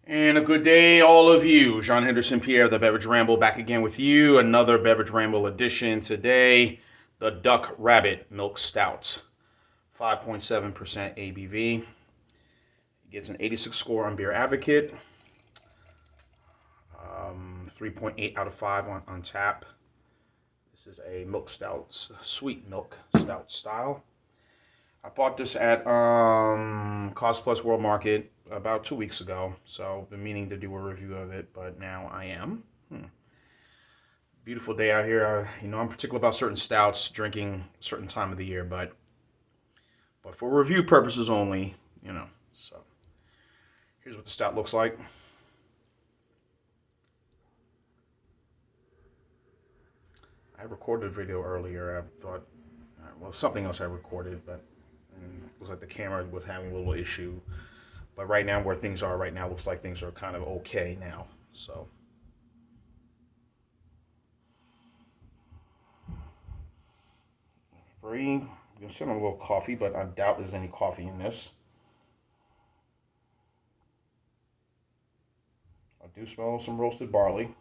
And a good day, all of you. Jean Henderson Pierre, the Beverage Ramble, back again with you. Another Beverage Ramble edition today. The Duck Rabbit Milk Stouts. 5.7% ABV. Gets an 86 score on Beer Advocate. 3.8 out of 5 on tap. This is a milk stout, sweet milk stout style. I bought this at Cost Plus World Market about 2 weeks ago, so I've been meaning to do a review of it, but now I am. Beautiful day out here. I'm particular about certain stouts, drinking a certain time of the year, but for review purposes only, So here's what the stout looks like. I recorded a video earlier. I thought, something else I recorded, but it looks like the camera was having a little issue. But right now, where things are right now, looks like things are kind of okay now. So, I'm gonna sip a little coffee, but I doubt there's any coffee in this. I do smell some roasted barley.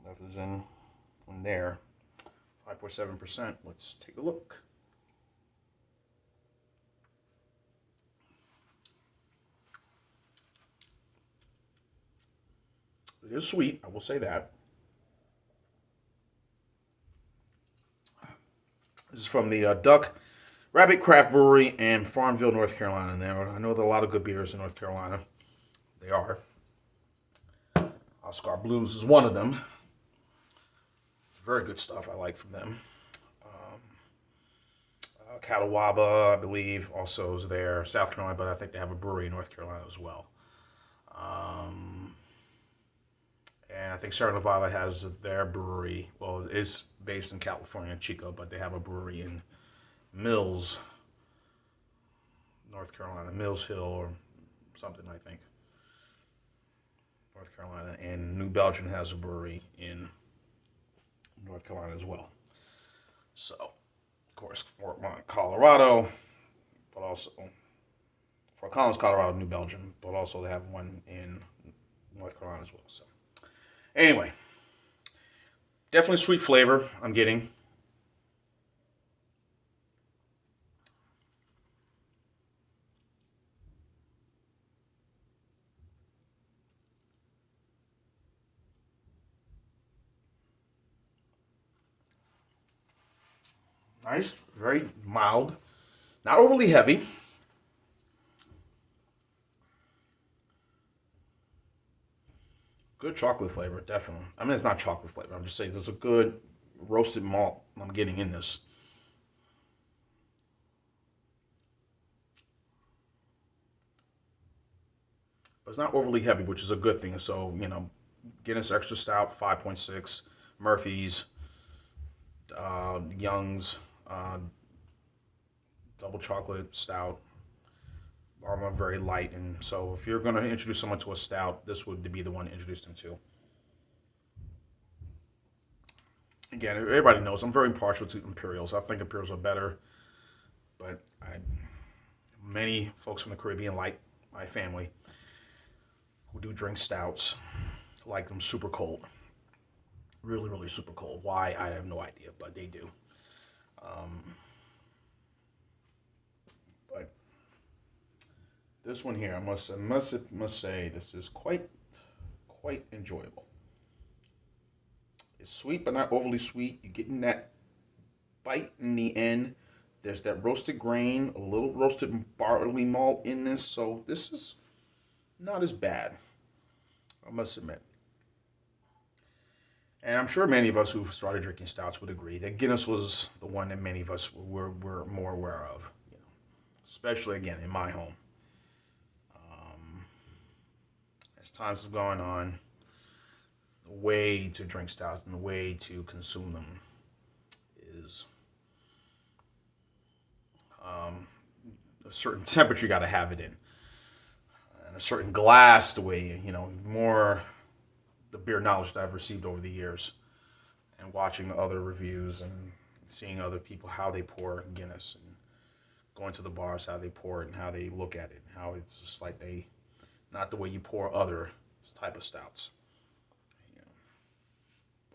That is in there. 5.7%. Let's take a look. It is sweet, I will say that. This is from the Duck Rabbit Craft Brewery in Farmville, North Carolina. Now, I know there are a lot of good beers in North Carolina. They are. Oscar Blues is one of them. Very good stuff I like from them. Catawba, I believe, also is there. South Carolina, but I think they have a brewery in North Carolina as well. And I think Sierra Nevada has their brewery. Well, it is based in California, Chico, but they have a brewery in Mills, North Carolina, Mills Hill or something, I think. North Carolina. And New Belgium has a brewery in North Carolina as well. So, of course, Fort Mont, Colorado, but also Fort Collins, Colorado, New Belgium, but also they have one in North Carolina as well. So, anyway, definitely sweet flavor I'm getting. Nice, very mild, not overly heavy. Good chocolate flavor, definitely. I mean, it's not chocolate flavor. I'm just saying there's a good roasted malt I'm getting in this. But it's not overly heavy, which is a good thing. So, Guinness Extra Stout, 5.6. Murphy's, Young's, Double Chocolate Stout are very light. And so if you're going to introduce someone to a stout, this would be the one to introduce them to. Again, everybody knows I'm very partial to Imperials. I think Imperials are better. But many folks from the Caribbean, like my family, who do drink stouts, like them super cold. Really, really super cold. Why, I have no idea, but they do. But this one here, I must say, this is quite enjoyable. It's sweet, but not overly sweet. You're getting that bite in the end. There's that roasted grain, a little roasted barley malt in this, so this is not as bad, I must admit. And I'm sure many of us who started drinking stouts would agree that Guinness was the one that many of us were more aware of, especially again in my home. As times have gone on, the way to drink stouts and the way to consume them is a certain temperature you got to have it in, and a certain glass. The way more the beer knowledge that I've received over the years, and watching other reviews and seeing other people how they pour Guinness and going to the bars, how they pour it and how they look at it, how it's just like not the way you pour other type of stouts, you know,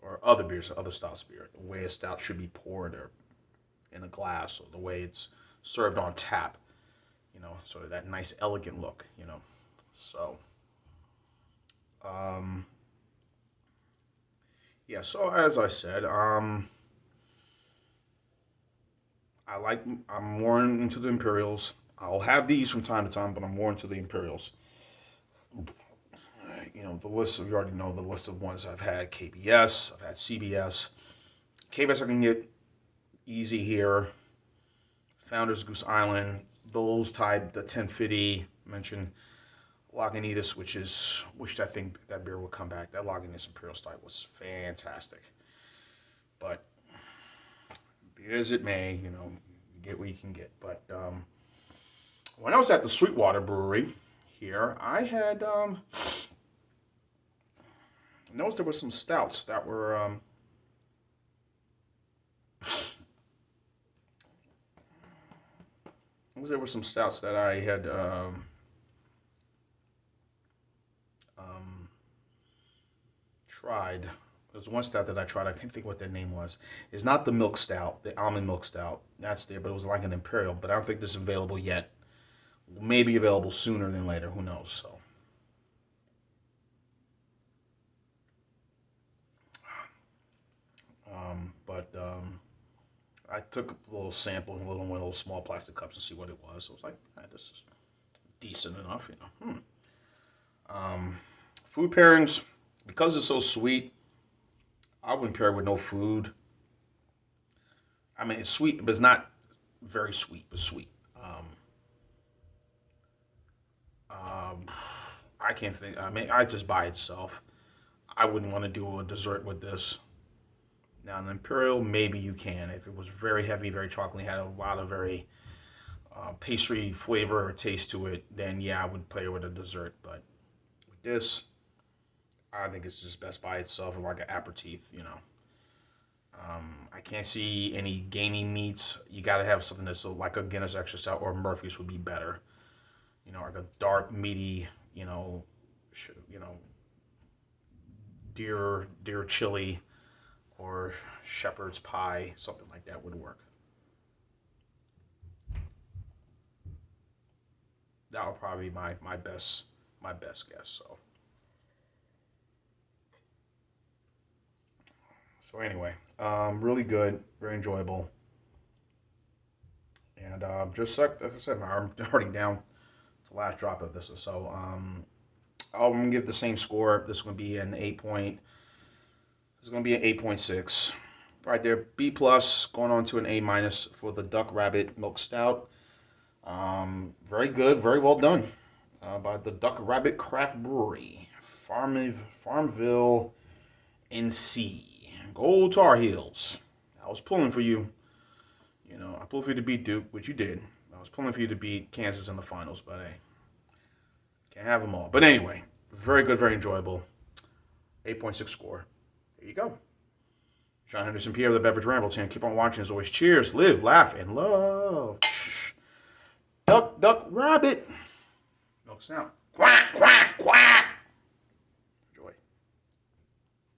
or other beers, other styles of beer. The way a stout should be poured or in a glass, or the way it's served on tap, you know, sort of that nice, elegant look, you know. So, yeah. So as I said, I'm more into the Imperials. I'll have these from time to time, but I'm more into the Imperials. You know, the list, you already know the list of ones I've had: KBS, I've had CBS. KBS I can get easy here. Founders Goose Island, those type, the 1050 mentioned. Lagunitas, which I think that beer will come back. That Lagunitas Imperial Stout was fantastic. But be as it may, you know, get what you can get. But when I was at the Sweetwater Brewery here, I had noticed there were some stouts that were there were some stouts that I had tried. There's one stout that I tried. I can't think what their name was. It's not the milk stout, the almond milk stout. That's there, but it was like an imperial. But I don't think this is available yet. Maybe available sooner than later. Who knows? So, I took a little sample in one of those small plastic cups and see what it was. I was like, this is decent enough, you know. Food pairings, because it's so sweet, I wouldn't pair it with no food. I mean, it's sweet, but it's not very sweet, but sweet. I can't think. I mean, I just by itself. I wouldn't want to do a dessert with this. Now, an imperial, maybe you can. If it was very heavy, very chocolatey, had a lot of very pastry flavor or taste to it, then yeah, I would play it with a dessert. But with this, I think it's just best by itself, like an aperitif, you know. I can't see any gaming meats. You got to have something that's like a Guinness Extra Stout or Murphy's would be better. You know, like a dark, meaty, you know, deer chili or shepherd's pie, something like that would work. That would probably be my best guess. So anyway, really good, very enjoyable, and just like I said, I'm already down to the last drop of this. So I'm gonna give the same score. This is gonna be an 8 point. This is gonna be an 8.6. Right there, B plus, going on to an A minus for the Duck Rabbit Milk Stout. Very good, very well done by the Duck Rabbit Craft Brewery, Farmville, NC. Gold Tar Heels. I was pulling for you. You know, I pulled for you to beat Duke, which you did. I was pulling for you to beat Kansas in the finals, but hey, can't have them all. But anyway, very good, very enjoyable. 8.6 score. There you go. John Henderson, Pierre, the Beverage Ramble 10. Keep on watching as always. Cheers, live, laugh, and love. Duck, rabbit. Milk Stout. Quack, quack.